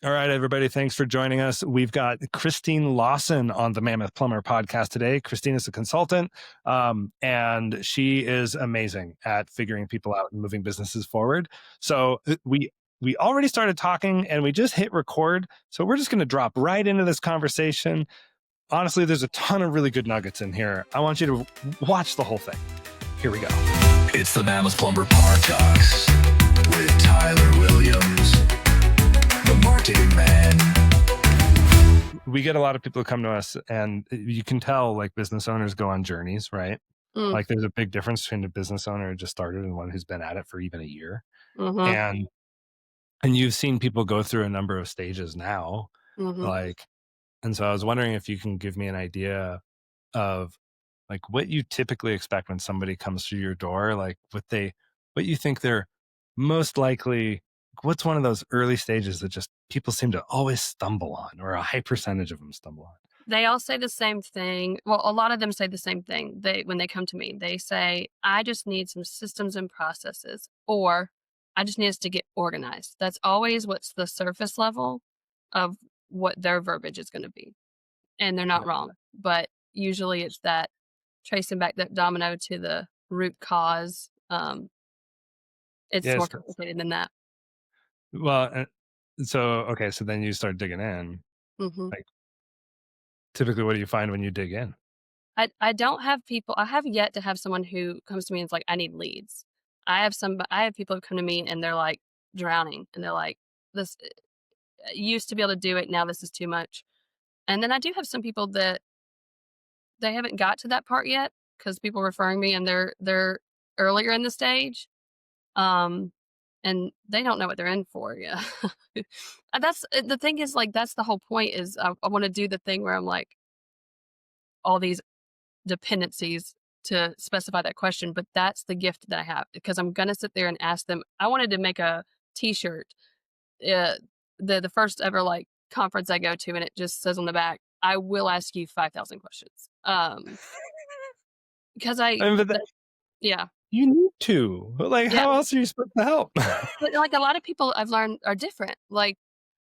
All right, everybody. Thanks for joining us. We've got Christine Lawson on the Mammoth Plumber Podcast today. Christine is a consultant, and she is amazing at figuring people out and moving businesses forward. So we already started talking, and we just hit record. So we're just going to drop right into this conversation. Honestly, there's a ton of really good nuggets in here. I want you to watch the whole thing. Here we go. It's the Mammoth Plumber Podcast with Tyler Williams, the marketing man. We get a lot of people who come to us, and you can tell like business owners go on journeys, right? Like there's a big difference between a business owner who just started and one who's been at it for even a year. And you've seen people go through a number of stages now. And so I was wondering if you can give me an idea of like what you typically expect when somebody comes through your door, like what you think they're most likely, what's one of those early stages that just people seem to always stumble on, or a high percentage of them stumble on? They all say the same thing. Well, a lot of them say the same thing. When they come to me, they say, I just need some systems and processes, or I just need us to get organized. That's always what's the surface level of what their verbiage is going to be. And they're not wrong, but usually it's that tracing back that domino to the root cause. It's more complicated than that. Well, so then you start digging in. Like, typically, what do you find when you dig in? I don't have people. I have yet to have someone who comes to me and is like, I need leads. I have people who come to me and they're like drowning, and they're like, this used to be able to do it. Now this is too much. And then I do have some people that they haven't got to that part yet because people are referring me and they're earlier in the stage. And they don't know what they're in for. Yeah. That's the thing is, like, that's the whole point is I want to do the thing where I'm like, all these dependencies to specify that question, but that's the gift that I have, because I'm going to sit there and ask them. I wanted to make a t-shirt, the first ever like conference I go to, and it just says on the back, I will ask you 5,000 questions. Because yeah. You need to. Like, how else are you supposed to help? But like a lot of people I've learned are different. Like,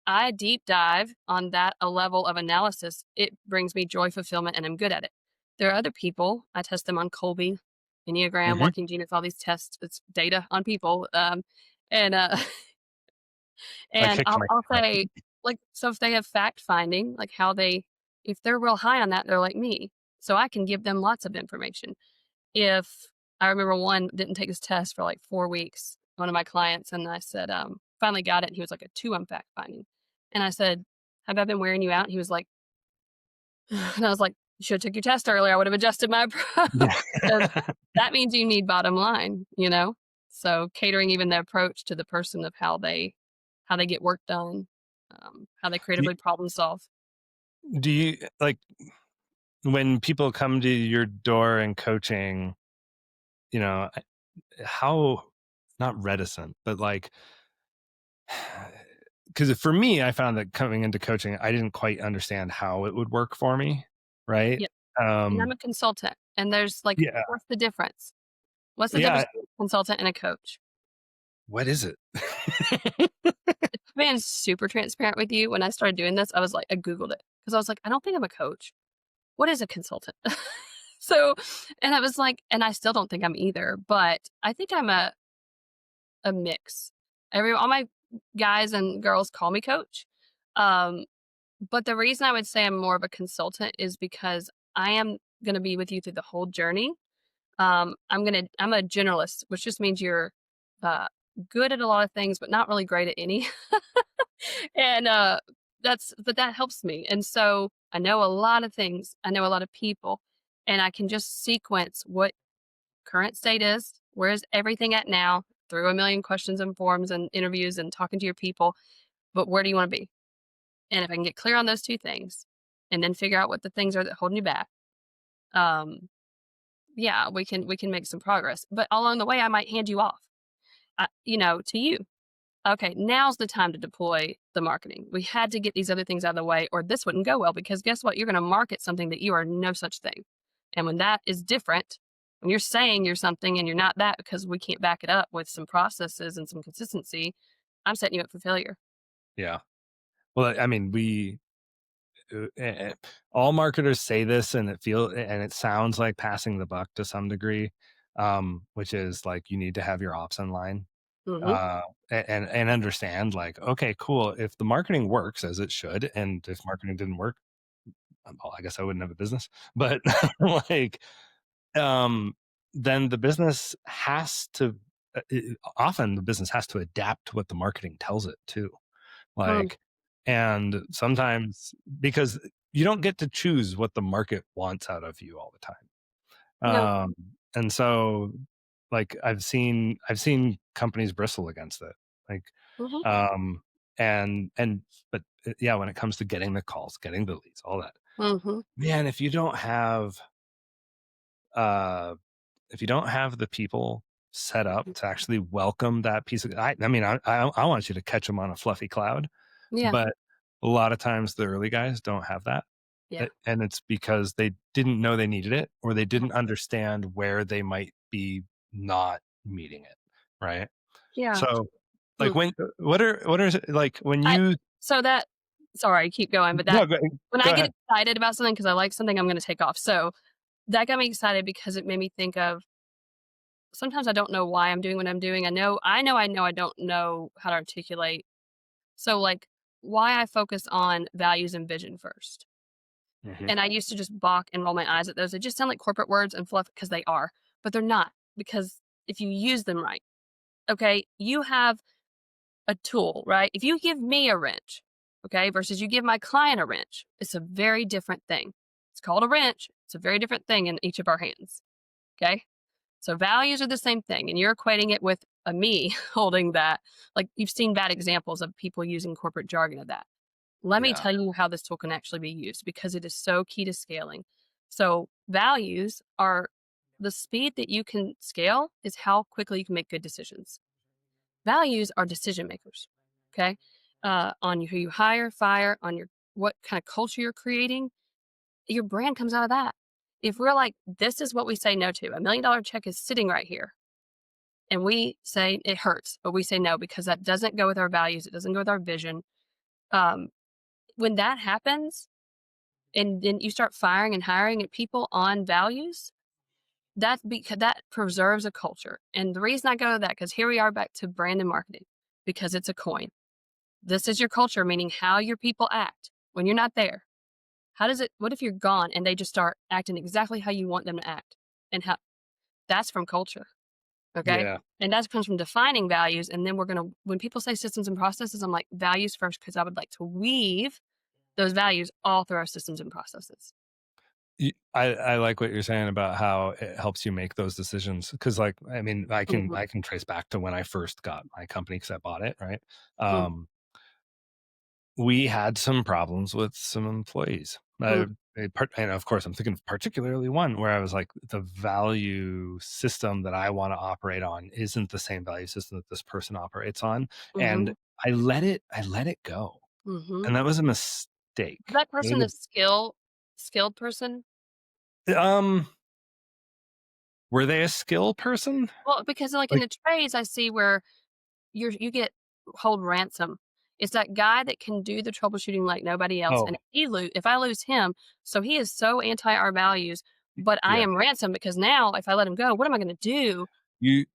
I deep dive on a level of analysis. It brings me joy, fulfillment, and I'm good at it. There are other people, I test them on Colby, Enneagram, Working Genius, all these tests. It's data on people. And I'll say, like, so if they have fact finding, like if they're real high on that, they're like me. So I can give them lots of information. If I remember one didn't take his test for like 4 weeks, one of my clients, and I said, finally got it. And he was like a 2 on fact finding. And I said, have I been wearing you out? And he was like, and I was like, you should have took your test earlier. I would have adjusted my approach. That means you need bottom line, So catering even the approach to the person of how they get work done, how they creatively problem solve. Do you, like, when people come to your door and coaching, how, not reticent, but like, because for me, I found that coming into coaching, I didn't quite understand how it would work for me. Right. Yep. And I'm a consultant, and there's like, what's the difference? What's the difference between a consultant and a coach? What is it? Being super transparent with you, when I started doing this, I was like, I Googled it because I was like, I don't think I'm a coach. What is a consultant? And I was like, and I still don't think I'm either, but I think I'm a mix. All my guys and girls call me coach. But the reason I would say I'm more of a consultant is because I am going to be with you through the whole journey. I'm a generalist, which just means you're good at a lot of things, but not really great at any. And but that helps me. And so I know a lot of things. I know a lot of people, and I can just sequence what current state is, where's everything at now, through a million questions and forms and interviews and talking to your people. But where do you want to be? And if I can get clear on those two things, and then figure out what the things are that holding you back, we can make some progress. But along the way, I might hand you off, to you. Okay, now's the time to deploy the marketing. We had to get these other things out of the way, or this wouldn't go well, because guess what? You're going to market something that you are no such thing. And when that is different, when you're saying you're something and you're not that because we can't back it up with some processes and some consistency, I'm setting you up for failure. Yeah. Well, I mean, all marketers say this, and it sounds like passing the buck to some degree, which is like you need to have your ops online, Mhm. uh, and understand like, okay, cool. If the marketing works as it should, and if marketing didn't work, well, I guess I wouldn't have a business. But like, um, then the business has to. Often the business has to adapt to what the marketing tells it to. Mm. Like, and sometimes because you don't get to choose what the market wants out of you all the time. No. And so like I've seen companies bristle against it. Like, Mhm. um, and but yeah, when it comes to getting the calls, getting the leads, all that, Mhm. man, uh if you don't have the people set up Mhm. to actually welcome that piece of, I mean, I want you to catch them on a fluffy cloud. Yeah. But a lot of times the early guys don't have that, Yeah. and it's because they didn't know they needed it, or they didn't understand where they might be not meeting it, right? Yeah. So, like, Mm. what are like, when I you so that sorry, keep going, but no, that when go I get ahead. excited about something because I like something, I'm gonna take off. So that got me excited because it made me think of sometimes I don't know why I'm doing what I'm doing. I know I don't know how to articulate. So, like, why I focus on values and vision first. Mhm. And I used to just balk and roll my eyes at those. They just sound like corporate words and fluff because they are, but they're not. Because if you use them right, okay, you have a tool, right? If you give me a wrench, okay, versus you give my client a wrench, it's a very different thing. It's called a wrench. It's a very different thing in each of our hands. Okay. So values are the same thing. And you're equating it with a me holding that. Like you've seen bad examples of people using corporate jargon of that. Let me Yeah, tell you how this tool can actually be used because it is so key to scaling. So, values are the speed that you can scale, is how quickly you can make good decisions. Values are decision makers, okay? On who you hire, fire, on your what kind of culture you're creating, your brand comes out of that. If we're like, this is what we say no to, $1 million check is sitting right here, and we say it hurts, but we say no because that doesn't go with our values, it doesn't go with our vision. Um, when that happens, and then you start firing and hiring at people on values, that preserves a culture. And the reason I go to that, because here we are back to brand and marketing, because it's a coin. This is your culture, meaning how your people act when you're not there. How does it, what if you're gone and they just start acting exactly how you want them to act? And how that's from culture. Okay. yeah. And that comes from defining values. And then when people say systems and processes, I'm like values first, because I would like to weave those values all through our systems and processes. I like what you're saying about how it helps you make those decisions, because like, I mean, I can Mhm. I can trace back to when I first got my company because I bought it, right? Mm. Um, we had some problems with some employees. Mm. And of course, I'm thinking of particularly one where I was like, the value system that I want to operate on isn't the same value system that this person operates on, and Mhm. I let it go, Mhm. and that was a mistake. That It person was is skilled person? were they a skill person? Well, because, like, in Like, the trades, I see where you get hold ransom. It's that guy that can do the troubleshooting like nobody else, and oh, if I lose him, so he is so anti our values, but I yeah, am ransom because now if I let him go, what am I gonna do? you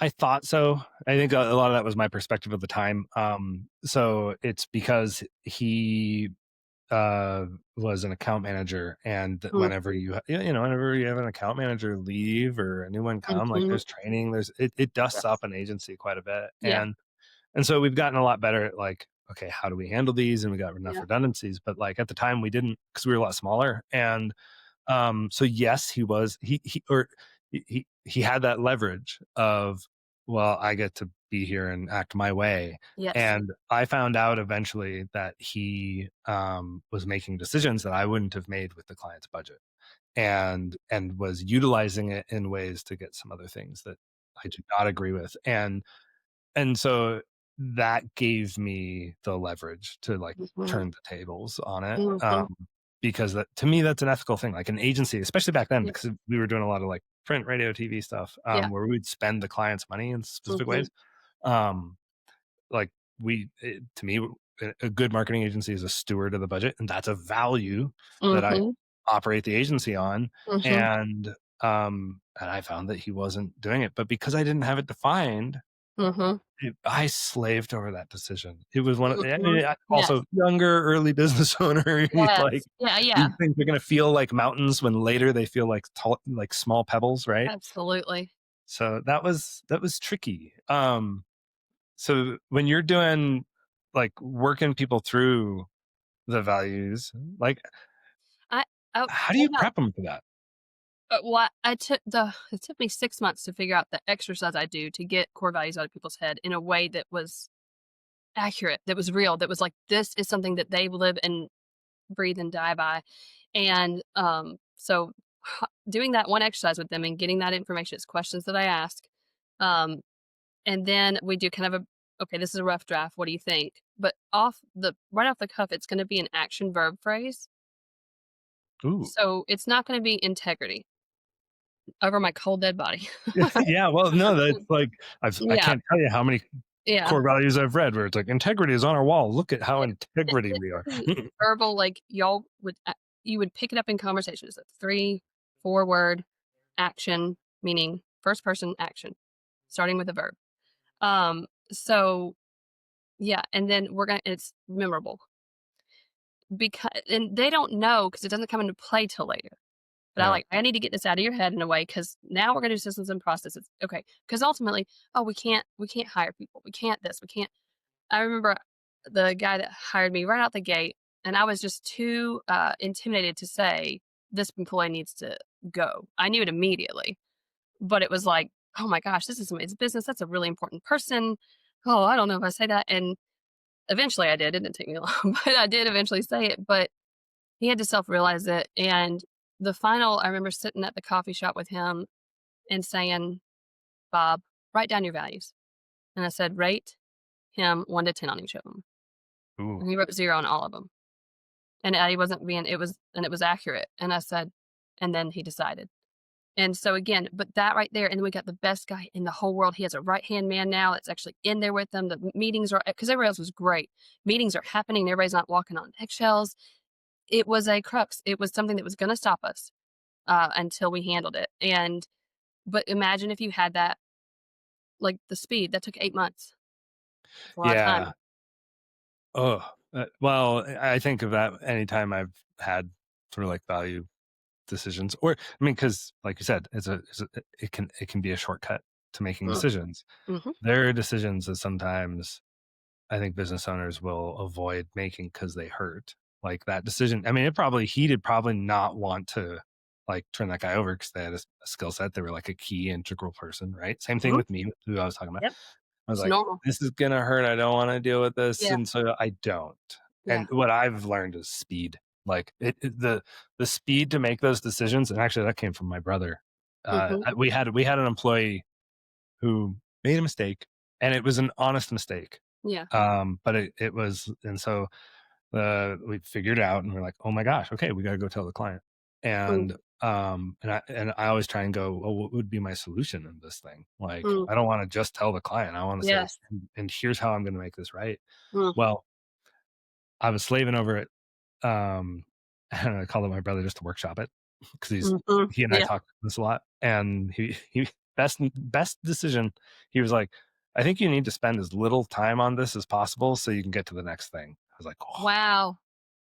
I thought so. I think a lot of that was my perspective at the time. So it's because he was an account manager, and Mm. whenever you have an account manager leave or a new one come, like, Mhm. there's training, it dusts Yes. up an agency quite a bit, Yeah. and so we've gotten a lot better at like, okay, how do we handle these, and we got enough Yeah. redundancies, but like at the time we didn't, because we were a lot smaller. And so yes, he had that leverage of, well, I get to be here and act my way. Yes. And I found out eventually that he was making decisions that I wouldn't have made with the client's budget, and was utilizing it in ways to get some other things that I do not agree with. And so that gave me the leverage to like Mhm. turn the tables on it. Mhm. Because that, to me, that's an ethical thing. Like an agency, especially back then, Yeah. because we were doing a lot of like print, radio, TV stuff, Yeah. where we would spend the client's money in specific Mhm. ways. Um, like to me, a good marketing agency is a steward of the budget, and that's a value that I Mm-hmm. operate the agency on. Mm-hmm. And I found that he wasn't doing it, but because I didn't have it defined, Mm-hmm. I slaved over that decision. It was one of, I Mm-hmm. mean, Yes. also younger, early business owner. Yes. Yeah. Yeah. These things are going to feel like mountains when later they feel like tall, like small pebbles, right? Absolutely. So that was tricky. So when you're doing like working people through the values, like I, I how do well, you no, prep them for that? what it took me 6 months to figure out the exercise I do to get core values out of people's head in a way that was accurate, that was real, that was like, this is something that they live and breathe and die by. And so doing that one exercise with them and getting that information, it's questions that I ask. Um, and then we do kind of okay, this is a rough draft. What do you think? But right off the cuff, it's going to be an action verb phrase. Ooh. So it's not going to be integrity over my cold dead body. Yeah, well, no, that's like I Yeah. can't tell you how many Yeah. core values I've read where it's like integrity is on our wall. Look at how integrity This we are. is verbal, like you would pick it up in conversations. It's 3-4 word action, meaning first person action, starting with a verb. So yeah, and then it's memorable because, and they don't know because it doesn't come into play till later. But Yeah. I need to get this out of your head in a way because now we're going to do systems and processes. Okay. Because ultimately, oh, we can't hire people. We can't this, we can't. I remember the guy that hired me right out the gate, and I was just too intimidated to say, this employee needs to go. I knew it immediately, but it was like, oh my gosh, this is somebody's business. That's a really important person. Oh, I don't know if I say that. And eventually I did. It didn't take me long, but I did eventually say it. But he had to self realize it. And I remember sitting at the coffee shop with him and saying, Bob, write down your values. And I said, rate him 1 to 10 on each of them. Ooh. And he wrote 0 on all of them. And he wasn't being, it was accurate. And I said, and then he decided. And so again, but that right there, and then we got the best guy in the whole world. He has a right-hand man now that's actually in there with them. The meetings are, because everybody else was great. Meetings are happening. Everybody's not walking on eggshells. It was a crux. It was something that was going to stop us until we handled it. But imagine if you had that, like the speed, that took 8 months. It's a lot of Yeah. time. Oh, well, I think of that anytime I've had sort of like value decisions, or I mean, because like you said, it can be a shortcut to making decisions. Mm-hmm. There are decisions that sometimes I think business owners will avoid making because they hurt. Like that decision. I mean, he did probably not want to like turn that guy over because they had a skill set. They were like a key integral person, right? Same thing Mm-hmm. with me, who I was talking about. Yep. I was It's like, normal. this is gonna hurt. I don't want to deal with this, Yeah. and so I don't. Yeah. And what I've learned is speed. Like the speed to make those decisions. And actually, that came from my brother. Mm-hmm. We had an employee who made a mistake, and it was an honest mistake. Yeah. But it was, and so we figured it out, and we're like, oh my gosh, okay, we got to go tell the client. And I always try and go, well, what would be my solution in this thing? Like, Mm. I don't want to just tell the client. I want to say, Yes. and here's how I'm going to make this right. Mm. Well, I was slaving over it. And I called up my brother just to workshop it because Mm-hmm. he and I Yeah. talk this a lot. And he best decision. He was like, I think you need to spend as little time on this as possible so you can get to the next thing. I was like, oh, Wow.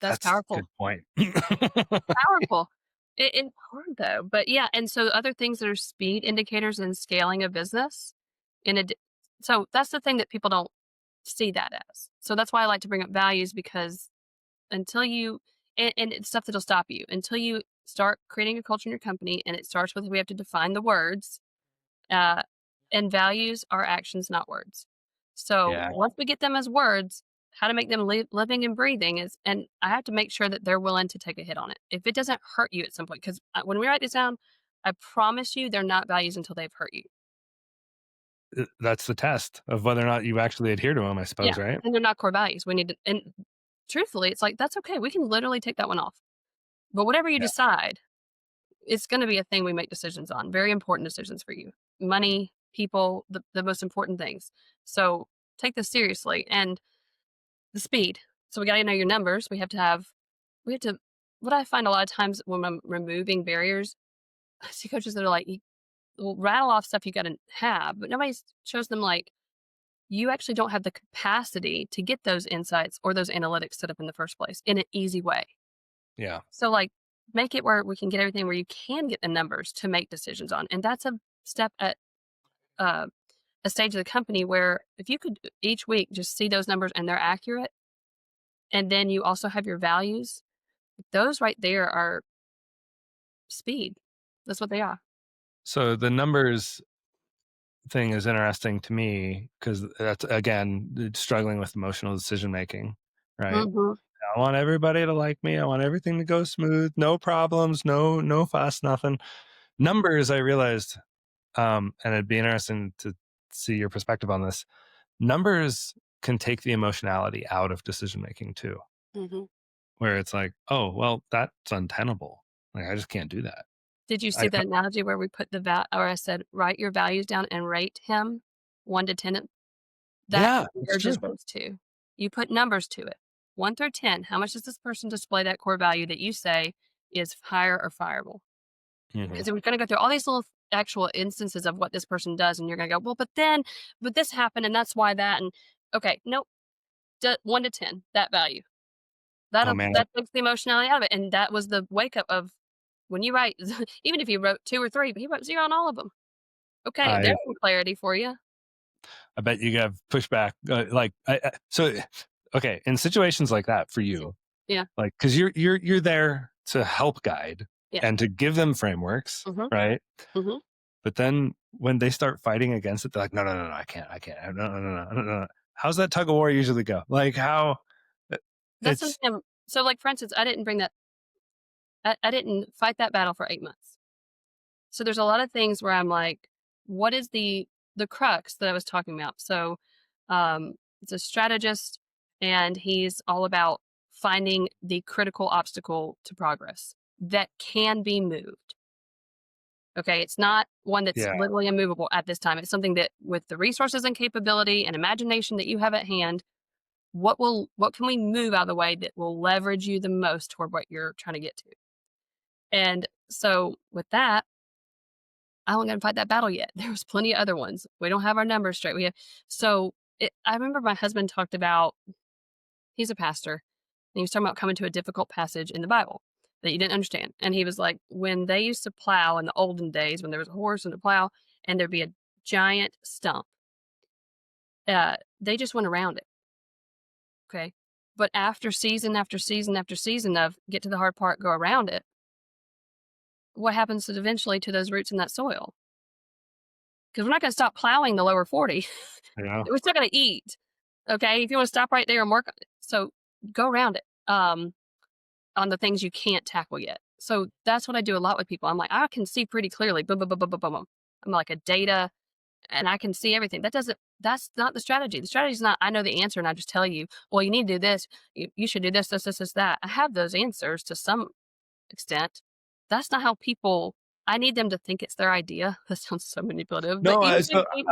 That's that's a powerful. good point. Powerful. It's hard though. But yeah, and so other things that are speed indicators in scaling a business so that's the thing that people don't see that as. So that's why I like to bring up values, because until you and it's stuff that'll stop you until you start creating a culture in your company, and it starts with, we have to define the words, and values are actions, not words. So Yeah. once we get them as words, how to make them living and breathing and I have to make sure that they're willing to take a hit on it. If it doesn't hurt you at some point, because when we write this down, I promise you they're not values until they've hurt you. That's the test of whether or not you actually adhere to them, I Yeah. suppose, right? And they're not core values. We need to, and truthfully, it's like, that's okay. We can literally take that one off. But whatever you Yeah. decide, it's going to be a thing we make decisions on. Very important decisions for you. Money, people, the most important things. So take this seriously. And the speed. So we got to know your numbers. We have to, what I find a lot of times when I'm removing barriers, I see coaches that are like, will rattle off stuff you got to have, but nobody shows them like, you actually don't have the capacity to get those insights or those analytics set up in the first place in an easy way. Yeah. So like make it where we can get everything where you can get the numbers to make decisions on. And that's a step at uh, a stage of the company where if you could each week just see those numbers and they're accurate, and then you also have your values, those right there are speed. That's what they are. So the numbers thing is interesting to me because that's, again, struggling with emotional decision making, right? Mm-hmm. I want everybody to like me. I want everything to go smooth, no problems, no fuss, nothing. Numbers, I realized, and it'd be interesting to see your perspective on this. Numbers can take the emotionality out of decision making too, Mm-hmm. where it's like, oh, well, that's untenable. Like, I just can't do that. Did you I, see the analogy where we put or I said, write your values down and rate him 1 to 10? That yeah, it's true. converges those two. You put numbers to it. 1 through 10. How much does this person display that core value that you say is higher or fireable? Mm-hmm. Because we're going to go through all these little actual instances of what this person does, and you're going to go, well, but this happened, and that's why that. And okay, nope. 1 to 10, that value. Oh man, That takes the emotionality out of it. And that was the wake up of when you write, even if you wrote 2 or 3, but he wrote 0 on all of them. Okay, I there's some clarity for you. I bet you have pushback. So, okay, in situations like that for you, Yeah. like because you're there to help guide Yeah. and to give them frameworks, Mm-hmm. right? Mm-hmm. But then when they start fighting against it, they're like, no, I can't, no. How's that tug of war usually go? Like how That's it's something. So, like for instance, I didn't bring that. I didn't fight that battle for 8 months. So there's a lot of things where I'm like, what is the crux that I was talking about? So, it's a strategist, and he's all about finding the critical obstacle to progress that can be moved. Okay, it's not one that's yeah, literally immovable at this time. It's something that, with the resources and capability and imagination that you have at hand, what can we move out of the way that will leverage you the most toward what you're trying to get to? And so with that, I don't got to fight that battle yet. There was plenty of other ones. We don't have our numbers straight. I remember my husband talked about, he's a pastor, and he was talking about coming to a difficult passage in the Bible that you didn't understand. And he was like, when they used to plow in the olden days, when there was a horse and a plow, and there'd be a giant stump, they just went around it. Okay. But after season after season after season of get to the hard part, go around it, what happens eventually to those roots in that soil? Because we're not going to stop plowing the lower 40. yeah. We're still going to eat. Okay. If you want to stop right there and work on it. So go around it on the things you can't tackle yet. So that's what I do a lot with people. I'm like, I can see pretty clearly. Boom, boom, boom, boom, boom, boom, boom. I'm like a data, and I can see everything. That's not the strategy. The strategy is not, I know the answer and I just tell you, well, you need to do this. You should do this, that. I have those answers to some extent. That's not how I need them to think it's their idea. That sounds so manipulative. No, But I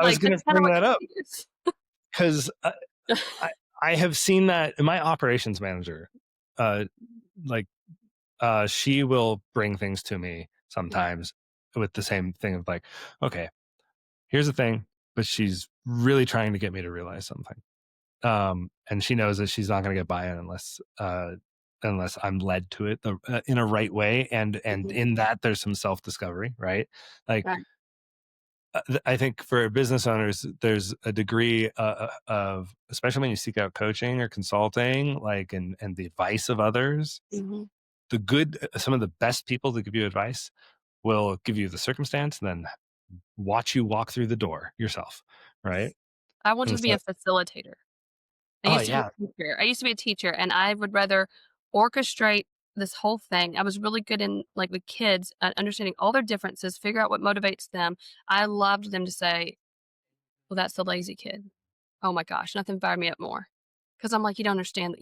was going to bring that up because I have seen that in my operations manager. Like she will bring things to me sometimes with the same thing of like, okay, here's the thing, but she's really trying to get me to realize something. And she knows that she's not going to get buy-in unless I'm led to it in a right way. And in that there's some self-discovery, right? Like, Right. I think for business owners, there's a degree of, especially when you seek out coaching or consulting, like, and the advice of others, Mm-hmm. some of the best people to give you advice will give you the circumstance and then watch you walk through the door yourself. Right. I wanted And to be so, a facilitator. oh yeah. I used to be a teacher, and I would rather orchestrate this whole thing. I was really good in, like, with kids, understanding all their differences, figure out what motivates them. I loved them to say, well, that's the lazy kid. Oh my gosh, nothing fired me up more. Because I'm like, you don't understand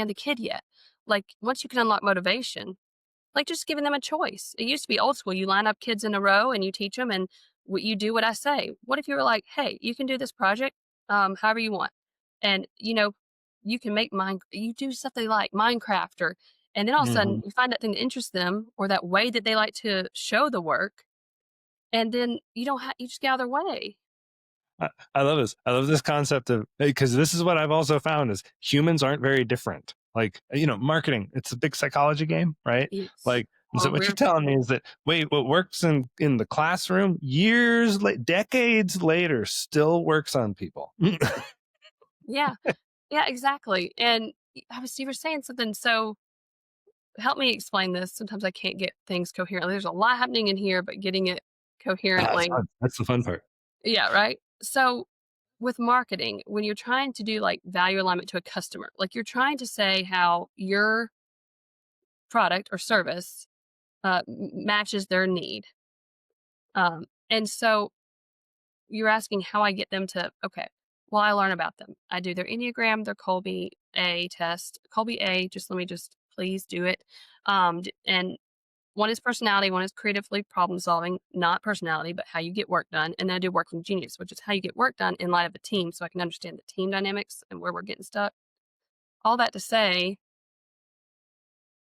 the kid yet. Like, once you can unlock motivation, like, just giving them a choice. It used to be old school. You line up kids in a row and you teach them, and you do what I say. What if you were like, hey, you can do this project however you want, and you can make you do stuff they like, Minecraft, and then all of a sudden you find that thing that interests them or that way that they like to show the work. And then you don't have, you just get out of their way. I love this. I love this concept of, because this is what I've also found is humans aren't very different. Like, marketing, it's a big psychology game, right? Yes. Like, and so what you're telling me is that, wait, what works in the classroom decades later still works on people. Yeah. Yeah, exactly. And you were saying something. So help me explain this. Sometimes I can't get things coherently. There's a lot happening in here, but getting it coherently. That's the fun part. Yeah. Right. So with marketing, when you're trying to do like value alignment to a customer, like you're trying to say how your product or service matches their need. And so you're asking how I get them to, okay, well, I learn about them. I do their Enneagram, their Colby A test. Colby A, let me please do it. And one is personality, one is creatively problem solving, not personality, but how you get work done. And then I do working genius, which is how you get work done in light of a team, so I can understand the team dynamics and where we're getting stuck. All that to say,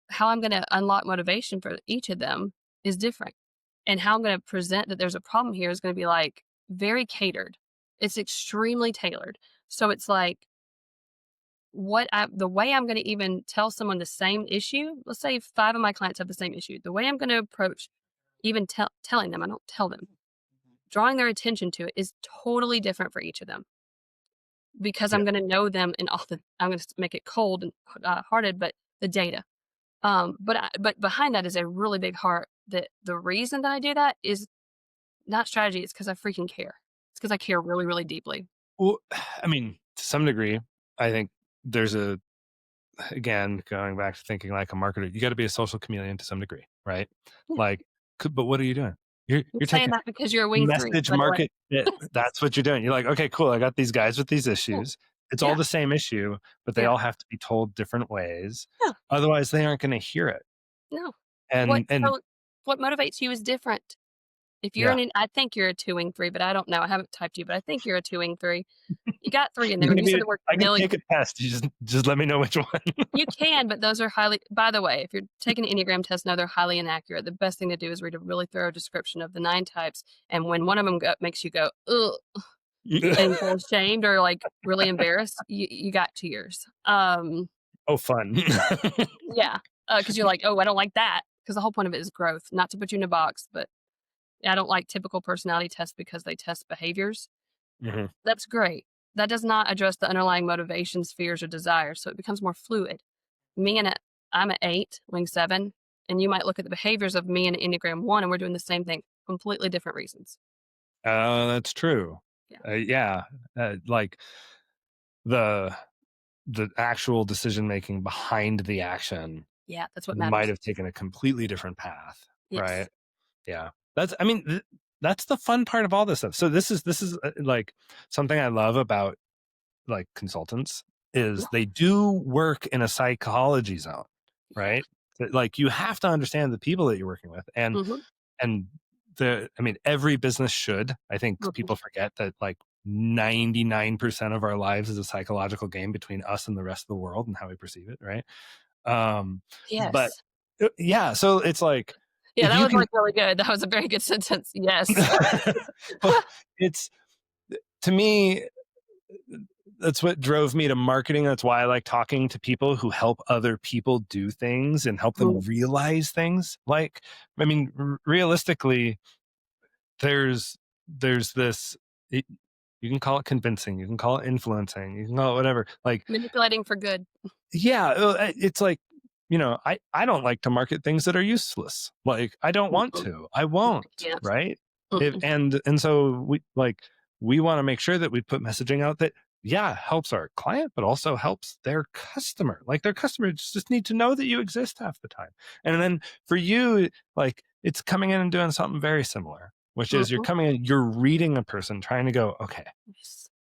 how I'm going to unlock motivation for each of them is different. And how I'm going to present that there's a problem here is going to be like very catered. It's extremely tailored. So it's like the way I'm going to even tell someone the same issue, let's say 5 of my clients have the same issue. The way I'm going to approach even telling them, I don't tell them, drawing their attention to it is totally different for each of them. Because I'm going to know them and I'm going to make it cold and hearted, but the data. But behind that is a really big heart that the reason that I do that is not strategy. It's because I freaking care. It's because I care really, really deeply. Well, I mean, to some degree, I think there's again, going back to thinking like a marketer, you got to be a social chameleon to some degree, right? Yeah. Like, but what are you doing? You're saying taking that because you're a wing message market. That's what you're doing. You're like, okay, cool. I got these guys with these issues. It's all the same issue, but they all have to be told different ways. Yeah. Otherwise, they aren't going to hear it. No. And so what motivates you is different. If you're I think you're a 2 wing 3, but I don't know. I haven't typed you, but I think you're a 2 wing 3. You got 3 in there. When you said the word I can take a test. You just let me know which one. You can, but those are by the way, if you're taking an Enneagram test, no, they're highly inaccurate. The best thing to do is read a really thorough description of the 9 types. And when one of them makes you go, ugh, and feel ashamed or like really embarrassed, you got tears. Oh, fun. Yeah. Because you're like, oh, I don't like that. Because the whole point of it is growth, not to put you in a box, but I don't like typical personality tests because they test behaviors. Mm-hmm. That's great. That does not address the underlying motivations, fears, or desires. So it becomes more fluid. I'm an 8, wing 7, and you might look at the behaviors of me and an Enneagram 1, and we're doing the same thing, completely different reasons. That's true. Yeah. Like the actual decision making behind the action. Yeah, that's what matters. Might have taken a completely different path, yes. Right? Yeah. That's the fun part of all this stuff. So this is like something I love about like consultants is they do work in a psychology zone, right? Like you have to understand the people that you're working with, and every business should. I think people forget that like 99% of our lives is a psychological game between us and the rest of the world and how we perceive it, right? Yes. But so it's like, yeah, that was like really good. That was a very good sentence. Yes. Well, it's, to me, that's what drove me to marketing. That's why I like talking to people who help other people do things and help them realize things. Like, realistically, there's this, you can call it convincing, you can call it influencing, you can call it whatever, like manipulating for good. Yeah. It's like, I don't like to market things that are useless. Like, I don't want to, I won't. Right. And so we want to make sure that we put messaging out that, helps our client, but also helps their customer. Like their customers just need to know that you exist half the time. And then for you, like it's coming in and doing something very similar, which is you're coming in, you're reading a person trying to go, okay,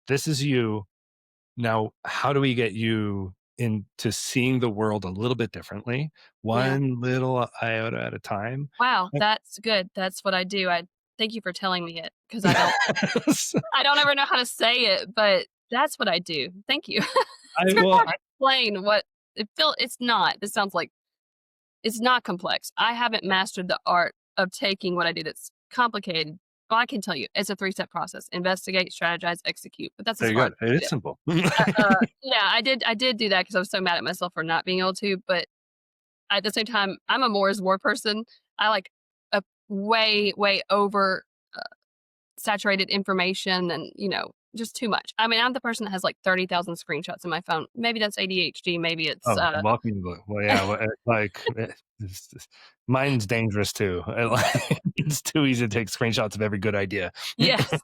this is you. Now, how do we get you into seeing the world a little bit differently, one little iota at a time? Wow, that's good. That's what I do. I thank you for telling me it, because I don't ever know how to say it, but That's what I do. Thank you. I It's very well, hard to explain what it's not. This sounds like it's not complex. I haven't mastered the art of taking what I do that's complicated. Well, I can tell you, it's a 3-step process: investigate, strategize, execute. But that's as there you far go. as I It get. is simple. Yeah, I did do that because I was so mad at myself for not being able to. But at the same time, I'm a more is more person. I like a way over uh, saturated information and, just too much. I mean, I'm the person that has like 30,000 screenshots in my phone. Maybe that's ADHD. Maybe it's, Oh, welcome to the well, yeah, well, mine's dangerous too. It's too easy to take screenshots of every good idea. yes.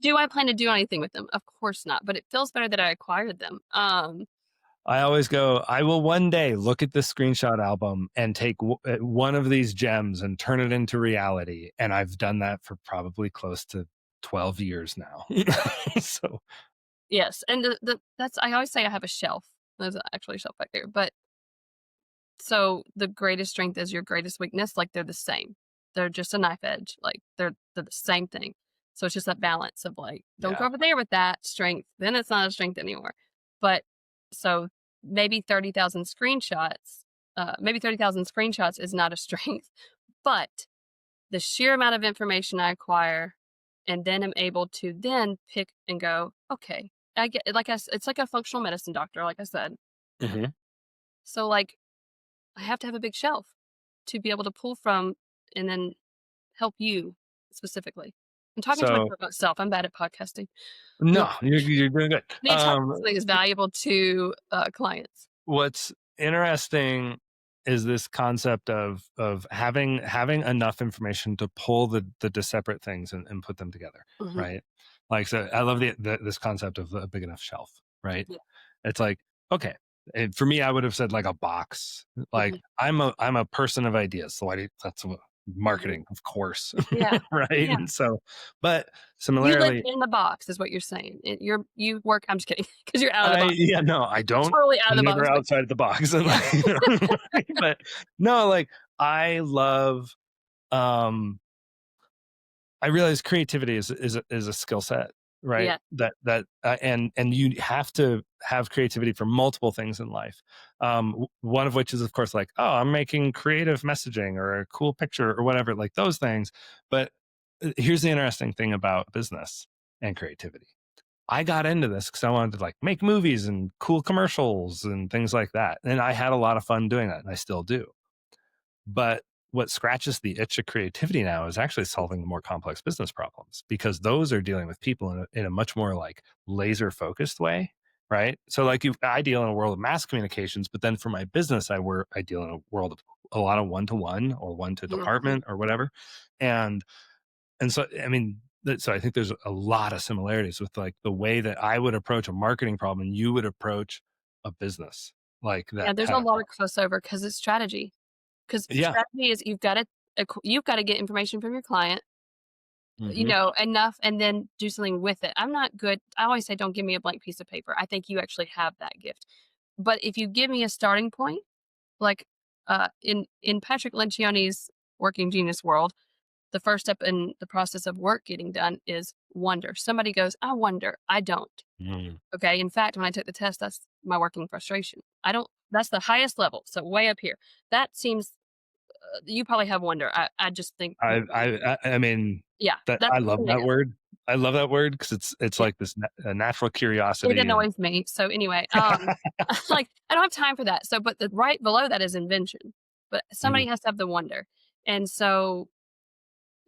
Do I plan to do anything with them? Of course not. But it feels better that I acquired them. I always go, I will one day look at this screenshot album and take one of these gems and turn it into reality. And I've done that for probably close to 12 years now. So, Yes. And that's, I always say I have a shelf. There's actually a shelf back there. But so the greatest strength is your greatest weakness. Like they're the same. They're just a knife edge. Like they're the same thing. So it's just that balance of like, don't go yeah. over there with that strength. Then it's not a strength anymore. But so maybe 30,000 screenshots, maybe 30,000 screenshots is not a strength, but the sheer amount of information I acquire and then am able to then pick and go, okay, I get like it's like a functional medicine doctor, like I said. Mhm. So like I have to have a big shelf to be able to pull from and then help you specifically. I'm talking to So, myself. I'm bad at podcasting. no, Look, you're doing good. anytime something is valuable to clients. What's interesting is this concept of having enough information to pull the separate things and put them together, Mhm. right? Like, so I love this concept of a big enough shelf, right? Yeah. It's like, okay, and for me, I would have said like a box. Like Mhm. I'm a person of ideas, so that's what Mhm. marketing, of course, Yeah. right? Yeah. And so, but You live similarly, in the box is what you're saying. You work. I'm just kidding because you're out of the box. yeah, no, I You're don't. totally out of I'm the never box. But outside of the box. And yeah. but no, like I love um I realize creativity is a skill set, right? Yeah. And you have to have creativity for multiple things in life. One of which is of course like, oh, I'm making creative messaging or a cool picture or whatever, like those things. But here's the interesting thing about business and creativity. I got into this because I wanted to like make movies and cool commercials and things like that. And I had a lot of fun doing that, and I still do. But what scratches the itch of creativity now is actually solving the more complex business problems because those are dealing with people in a much more like laser focused way. Right. So like I deal in a world of mass communications, but then for my business, I deal in a world of a lot of one to one or one to Mhm. department or whatever. And so, I mean, so I think there's a lot of similarities with like the way that I would approach a marketing problem and you would approach a business like Yeah. that There's a kind of lot of problem. crossover because it's strategy. Because Yeah. strategy is you've got to get information from your client, Hmm. enough, and then do something with it. I'm not good. I always say, don't give me a blank piece of paper. I think you actually have that gift. But if you give me a starting point, like in Patrick Lencioni's Working Genius world, the first step in the process of work getting done is wonder. Somebody goes, I wonder. I don't. Mm. Okay. In fact, when I took the test, that's my working frustration. I don't. That's the highest level. So way up here. That seems you probably have wonder. I just think I mean yeah, that that's I something love that negative. word. I love that word because it's Yeah, like this a natural it curiosity and annoys me. So anyway, like I don't have time for that. So, but the right below that is invention. But Mhm. somebody has to have the wonder, and so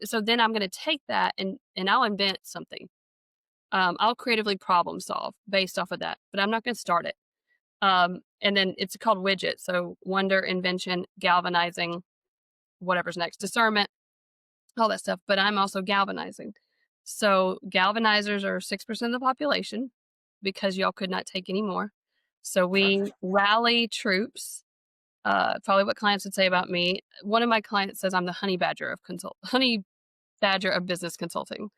then I'm going to take that and I'll invent something. I'll creatively problem solve based off of that, but I'm not going to start it. And then it's called widget. So wonder, invention, galvanizing, whatever's next, discernment, all that stuff, but I'm also galvanizing. So galvanizers are 6% of the population because y'all could not take any more. So we rally troops. Probably what clients would say about me. One of my clients says I'm the honey badger of business consulting,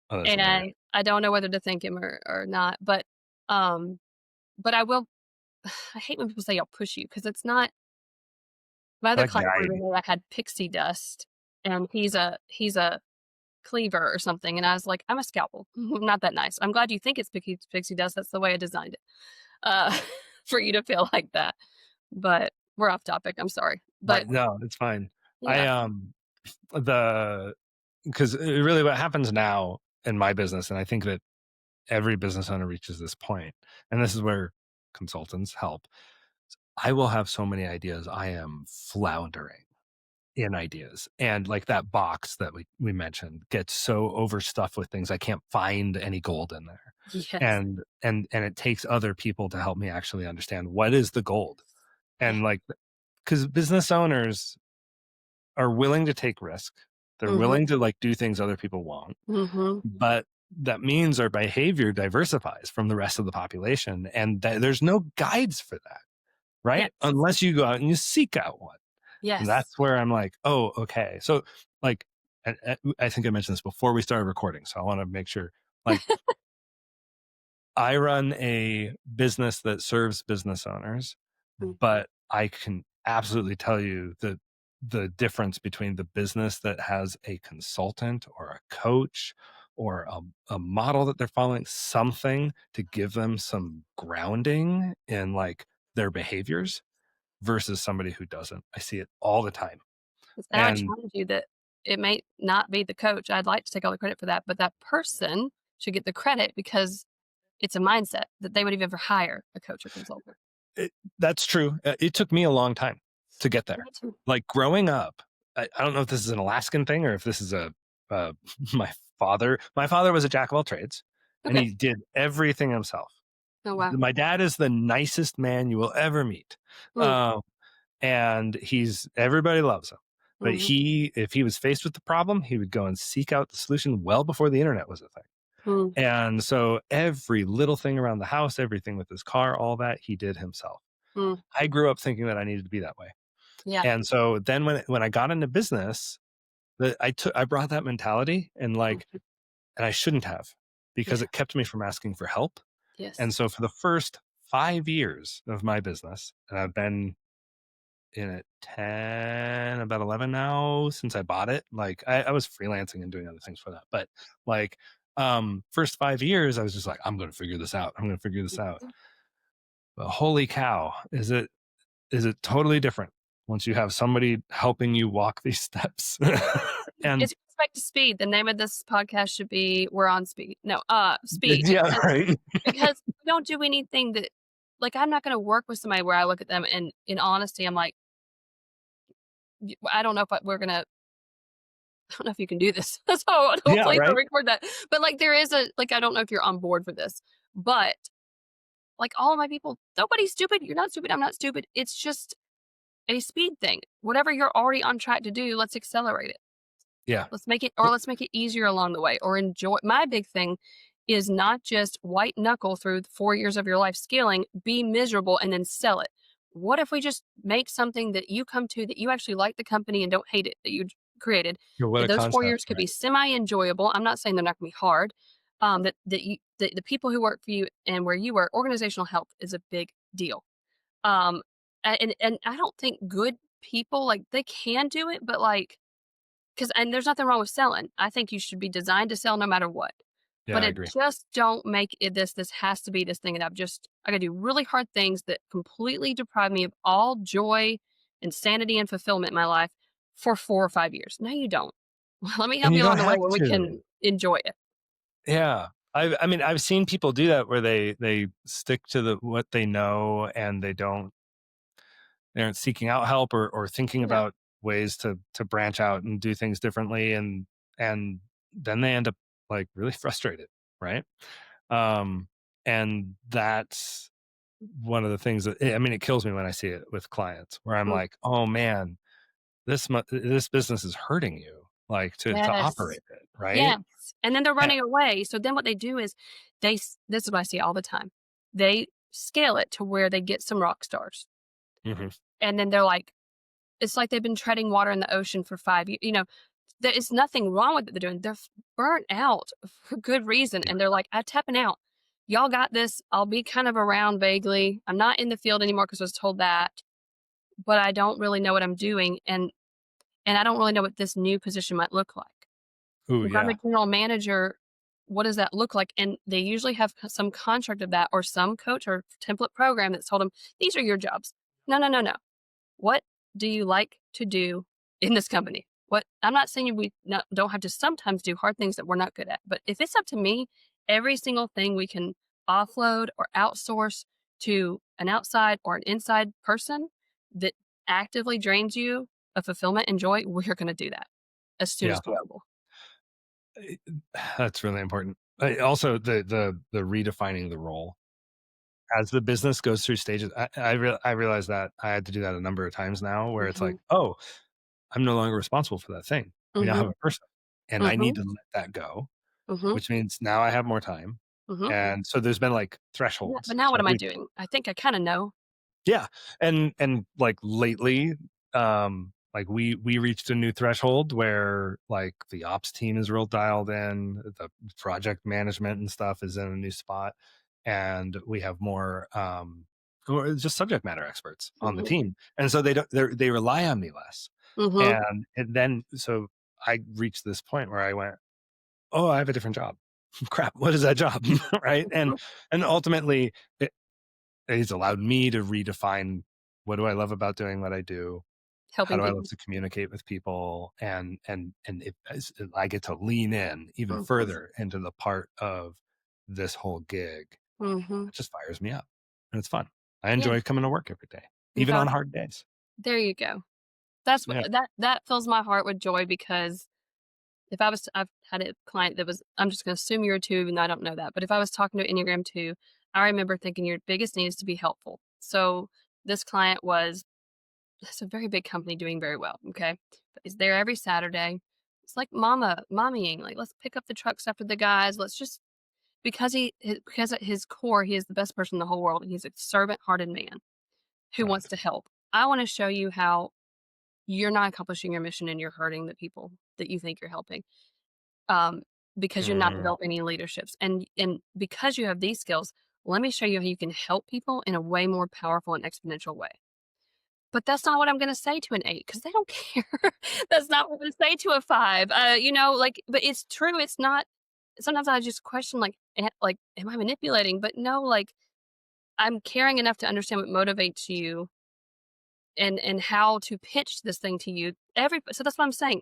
Oh, that's hilarious. and I don't know whether to thank him or not. Um, but I will. I hate when people say I'll push you because it's not. My I other like client guide. I had pixie dust, and he's a cleaver or something. And I was like, I'm a scalpel. Not that nice. I'm glad you think it's pixie dust. That's the way I designed it. For you to feel like that. But we're off topic. I'm sorry. But No, it's fine. yeah. Because really what happens now in my business, and I think that every business owner reaches this point, and this is where consultants help. I will have so many ideas. I am floundering in ideas. And like that box that we mentioned gets so overstuffed with things. I can't find any gold in there. Yes. And it takes other people to help me actually understand what is the gold. And like, because business owners are willing to take risk. They're willing to like do things other people won't. But that means our behavior diversifies from the rest of the population. And there's no guides for that, right? Yes. Unless you go out and you seek out one. Yes. And that's where I'm like, oh, okay. So like, I think I mentioned this before we started recording. So I want to make sure, like, I run a business that serves business owners, but I can absolutely tell you that the difference between the business that has a consultant or a coach or a model that they're following, something to give them some grounding in like their behaviors versus somebody who doesn't. I see it all the time. And I would challenge you that it may not be the coach. I'd like to take all the credit for that, but that person should get the credit because it's a mindset that they would even ever hire a coach or consultant. That's true. It took me a long time to get there. Like growing up, I don't know if this is an Alaskan thing or if this is my father. My father was a jack of all trades, and he did everything himself. Oh, wow. My dad is the nicest man you will ever meet. And everybody loves him. But if he was faced with the problem, he would go and seek out the solution well before the internet was a thing. And so every little thing around the house, everything with his car, all that he did himself. I grew up thinking that I needed to be that way. Yeah. And so then when I got into business, I brought that mentality and I shouldn't have, because it kept me from asking for help. Yes. And so for the first 5 years of my business, and I've been in it about 11 now since I bought it. Like I was freelancing and doing other things for that. But like first 5 years, I was just like, I'm going to figure this out. I'm going to figure this out. But holy cow, is it totally different once you have somebody helping you walk these steps? And it's respect to speed. The name of this podcast should be "We're on Speed." No, speed. Yeah, right. Because we don't do anything that, like, I'm not going to work with somebody where I look at them and in honesty, I'm like, I don't know if we're going to, I don't know if you can do this. So hopefully we'll record that. But like, there is I don't know if you're on board for this, but like all of my people, nobody's stupid. You're not stupid. I'm not stupid. It's just a speed thing. Whatever you're already on track to do, let's accelerate it. Yeah. Let's make it easier along the way, or enjoy. My big thing is not just white knuckle through 4 years of your life scaling, be miserable and then sell it. What if we just make something that you come to that you actually like the company and don't hate it that you created? Those 4 years could be semi-enjoyable. I'm not saying they're not going to be hard. The people who work for you and where you work, organizational health is a big deal. And I don't think good people, like, they can do it, but like, and there's nothing wrong with selling. I think you should be designed to sell no matter what. Yeah, but I agree. Just don't make it this has to be this thing. And I gotta do really hard things that completely deprive me of all joy and sanity and fulfillment in my life for 4 or 5 years. No, you don't. Let me help you along the way where we can enjoy it. Yeah. I mean, I've seen people do that where they stick to what they know, and they aren't seeking out help or thinking about ways to branch out and do things differently. And then they end up like really frustrated. Right. And that's one of the things that, I mean, it kills me when I see it with clients where I'm like, oh man, this business is hurting you, like to operate it. Right. Yes. And then they're running away. So then what they do is this is what I see all the time. They scale it to where they get some rock stars. And then they're like, it's like they've been treading water in the ocean for 5 years. There is nothing wrong with what they're doing. They're burnt out for good reason. And they're like, I'm tapping out. Y'all got this. I'll be kind of around vaguely. I'm not in the field anymore because I was told that. But I don't really know what I'm doing. And I don't really know what this new position might look like. Ooh, If I'm a yeah. general manager, what does that look like? And they usually have some contract of that or some coach or template program that's told them, these are your jobs. No, no, no, no. What do you like to do in this company? What I'm not saying don't have to sometimes do hard things that we're not good at, but if it's up to me, every single thing we can offload or outsource to an outside or an inside person that actively drains you of fulfillment and joy, we're going to do that as soon as possible. That's really important. Also, the redefining the role as the business goes through stages. I realized that I had to do that a number of times now, where it's like, oh, I'm no longer responsible for that thing. We now have a person, and I need to let that go, which means now I have more time. And so there's been like Yeah, thresholds. but now what So am I doing? I think I kind of know. yeah. And like lately, like we reached a new threshold where like the ops team is real dialed in, the project management and stuff is in a new spot, and we have more or just subject matter experts on the team. And so they rely on me less. And then so I reached this point where I went, oh, I have a different job. Crap, what is that job? Right. And ultimately it's allowed me to redefine, what do I love about doing what I do? Helping How do I people. love to communicate with people? And if I get to lean in even further into the part of this whole gig, it just fires me up, and it's fun. I enjoy coming to work every day, even on hard days. There you go. That's what that fills my heart with joy, because if I've had a client that was, I'm just going to assume you're a 2, even though I don't know that. But if I was talking to Enneagram 2, I remember thinking your biggest need is to be helpful. So this client it's a very big company doing very well. Okay. But he's there every Saturday. It's like mommying, like, let's pick up the trucks after the guys. Let's just, because at his core, he is the best person in the whole world. And he's a servant hearted man who wants to help. I want to show you how you're not accomplishing your mission and you're hurting the people that you think you're helping, because you're not developing any leaderships. And because you have these skills, let me show you how you can help people in a way more powerful and exponential way. But that's not what I'm going to say to an 8, because they don't care. That's not what I'm going to say to a 5. But it's true. It's not. Sometimes I just question, like, am I manipulating? But no, like, I'm caring enough to understand what motivates you and how to pitch this thing to you. So that's what I'm saying.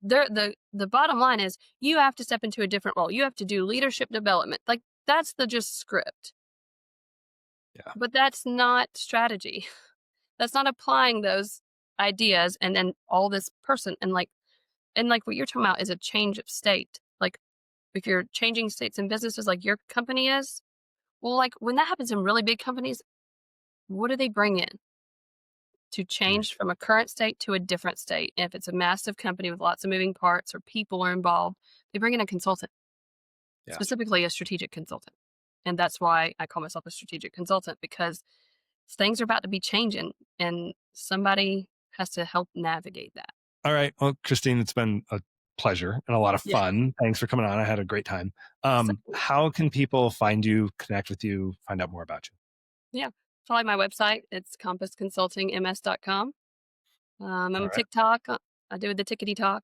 The bottom line is you have to step into a different role. You have to do leadership development. Like, that's the just script. Yeah. But that's not strategy. That's not applying those ideas and then all this person and like what you're talking about is a change of state. Like, if you're changing states and businesses like your company is, well, like when that happens in really big companies, what do they bring in to change from a current state to a different state? And if it's a massive company with lots of moving parts or people are involved, they bring in a consultant, specifically a strategic consultant. And that's why I call myself a strategic consultant, because things are about to be changing and somebody has to help navigate that. All right. Well, Christine, it's been a pleasure and a lot of fun. Thanks for coming on. I had a great time. How can people find you, connect with you, find out more about you? Yeah. Follow my website. It's compassconsultingms.com. I'm on TikTok. I do the Tickety Talk.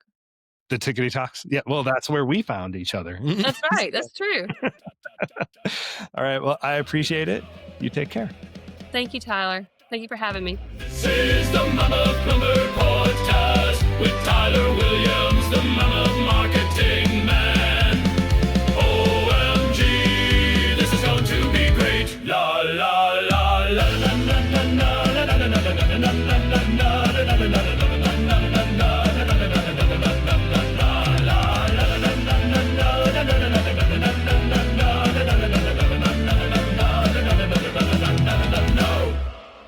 The Tickety Talks? Yeah. Well, that's where we found each other. That's right. That's true. All right. Well, I appreciate it. You take care. Thank you, Tyler. Thank you for having me. This is the Mammoth Plumber Podcast with Tyler Williams, the Mammoth Marketing Man. OMG, this is going to be great. La la la la la la la la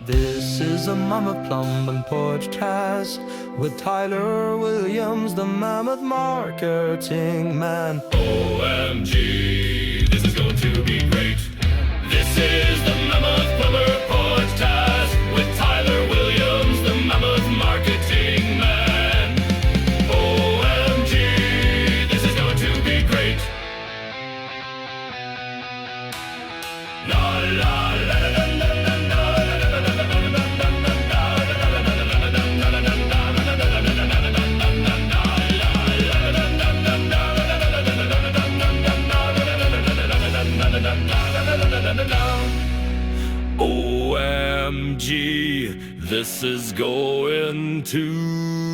This is a Mammoth Plumber Podcast with Tyler Williams, the Mammoth Marketing Man. OMG, this is going to be great. This is the Mammoth Plumber Podcast with Tyler Williams, the Mammoth Marketing Man. OMG, this is going to be great. La la la la la la la la la la la. this is going to